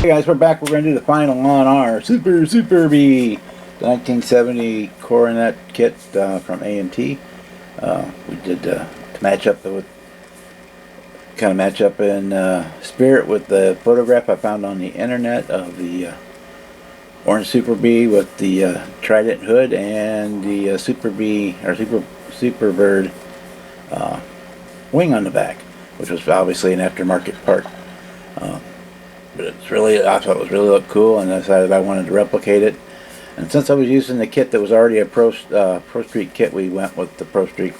guys, we're back. We're going to do the final on our Super B 1970 Coronet kit from AMT. We did to match up with in spirit with the photograph I found on the internet of the orange Super B with the Trident hood and the Super B or Super Bird wing on the back, which was obviously an aftermarket part. But I thought it was really looked cool, and I decided I wanted to replicate it. And since I was using the kit that was already a Pro Street kit, we went with the Pro Street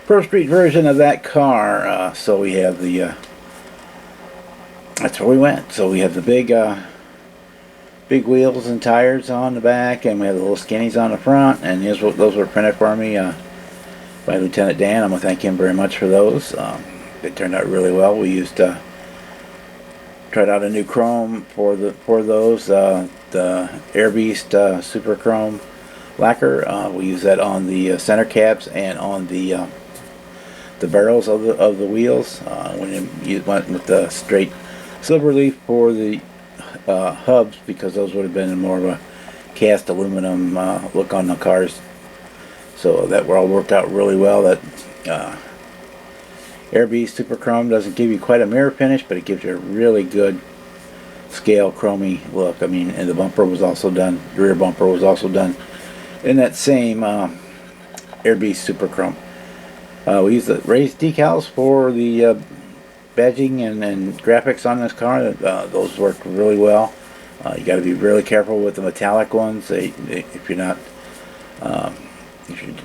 version of that car. So we have the that's where we went. So we have the big wheels and tires on the back, and we have the little skinnies on the front. And those were printed for me by Lieutenant Dan. I'm gonna thank him very much for those. They turned out really well. We used tried out a new chrome for those, the Air Beast Super Chrome lacquer. We use that on the center caps and on the barrels of the wheels. When you went with the straight silver leaf for the hubs, because those would have been more of a cast aluminum look on the cars. So that all worked out really well. That Air Beast Super Chrome doesn't give you quite a mirror finish, but it gives you a really good scale chromy look. I mean, and the bumper was also done, the rear bumper was also done in that same Air Beast Super Chrome. We used the raised decals for the badging and graphics on this car. Those worked really well. You got to be really careful with the metallic ones. If you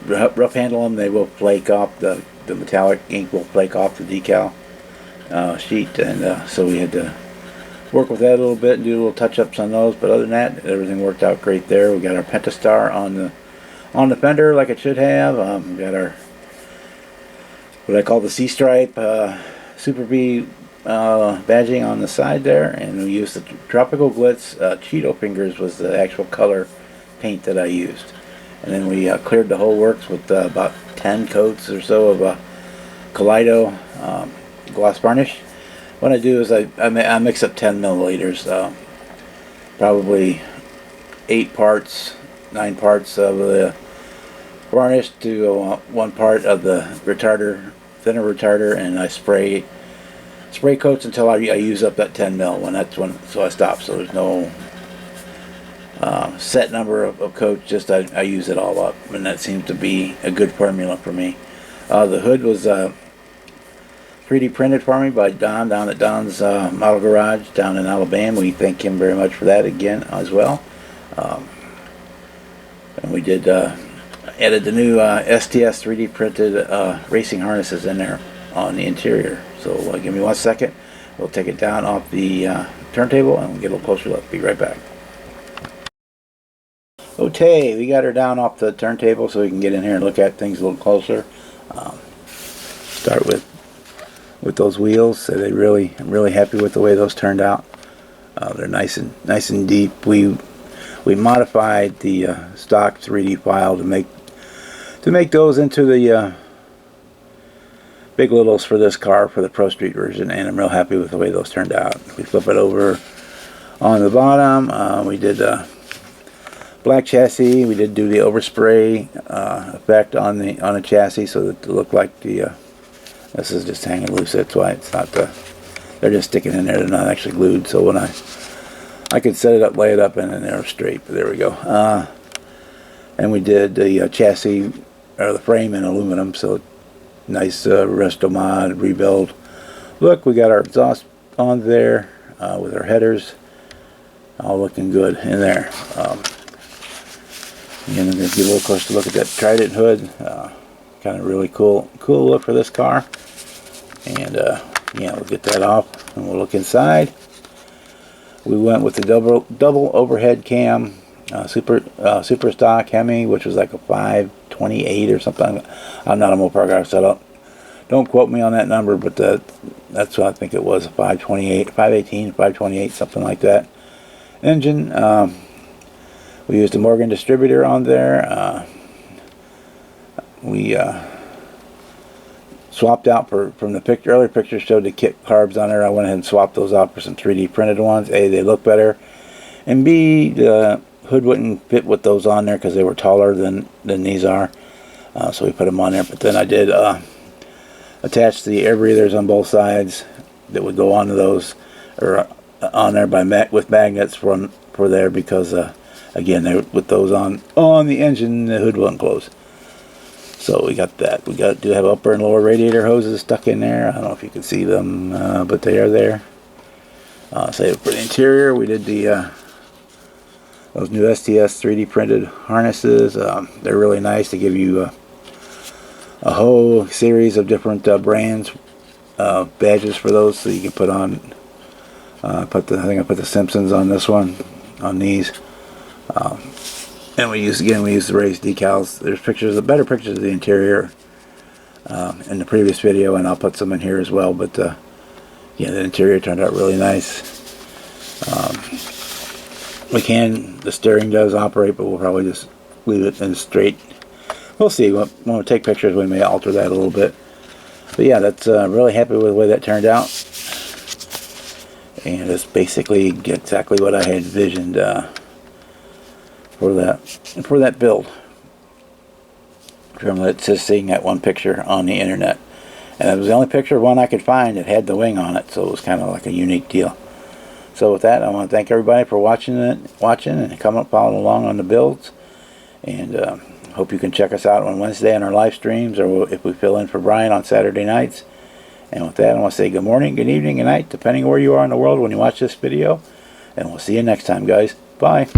rough handle them, they will flake off. The metallic ink will flake off the decal sheet, and so we had to work with that a little bit and do little touch-ups on those. But other than that, everything worked out great there. We got our Pentastar on the fender like it should have. We got our what I call the C-stripe Super B badging on the side there, and we used the Tropical Glitz Cheeto Fingers was the actual color paint that I used. And then we cleared the whole works with about 10 coats or so of Kaleido gloss varnish. What I do is I mix up 10 milliliters, probably 9 parts of the varnish to 1 part of the thinner retarder, and I spray coats until I use up that 10 mil. So I stop. So there's no set number of coats, just I use it all up, and that seems to be a good formula for me. The hood was 3D printed for me by Don down at Don's Model Garage down in Alabama. We thank him very much for that again as well. And we did added the new STS 3D printed racing harnesses in there on the interior. So give me 1 second. We'll take it down off the turntable and we'll get a little closer look. Be right back. Okay, we got her down off the turntable so we can get in here and look at things a little closer. Start with those wheels. So I'm really happy with the way those turned out. They're nice and deep. We modified the stock 3D file to make those into the big littles for this car for the Pro Street version, and I'm real happy with the way those turned out. We flip it over on the bottom. We did black chassis. We did do the overspray effect on the chassis so that it looked like this is just hanging loose. That's why it's not they're just sticking in there. They're not actually glued. So when I could set it up, lay it up, and then they're straight. But there we go. And we did the chassis or the frame in aluminum. So nice resto mod rebuild. Look, we got our exhaust on there with our headers, all looking good in there. Again, I'm going to get a little closer to look at that Trident hood. Kind of really cool look for this car. And yeah, we'll get that off and we'll look inside. We went with the double overhead cam super stock Hemi, which was like a 528 or something. I'm not a Mopar guy, so don't quote me on that number, but that's what I think it was, a 528, 518, 528, something like that. Engine. We used a Morgan distributor on there. We swapped out from the earlier picture showed the kit carbs on there. I went ahead and swapped those out for some 3D printed ones. A, they look better, and B, the hood wouldn't fit with those on there because they were taller than these are. So we put them on there. But then I did attach the air breathers on both sides that would go onto those, or on there with magnets for there, because again, with those on the engine, the hood wouldn't close. So we got that. We do have upper and lower radiator hoses stuck in there. I don't know if you can see them, but they are there. So for the interior, we did those new STS 3D printed harnesses. They're really nice. They give you a whole series of different brands, badges for those, so you can put on. I think I put the Simpsons on this one, on these. And we use the raised decals. There's better pictures of the interior in the previous video, and I'll put some in here as well. But yeah, the interior turned out really nice. The steering does operate, but we'll probably just leave it in straight. We'll see. When we take pictures, we may alter that a little bit. But yeah, that's really happy with the way that turned out. And it's basically exactly what I had envisioned for that build, from just seeing that one picture on the internet. And it was the only picture one I could find that had the wing on it, so it was kind of like a unique deal. So with that, I want to thank everybody for watching and coming up, following along on the builds. And hope you can check us out on Wednesday on our live streams, or if we fill in for Brian on Saturday nights. And with that, I want to say good morning, good evening, good night, depending where you are in the world when you watch this video. And we'll see you next time, guys. Bye.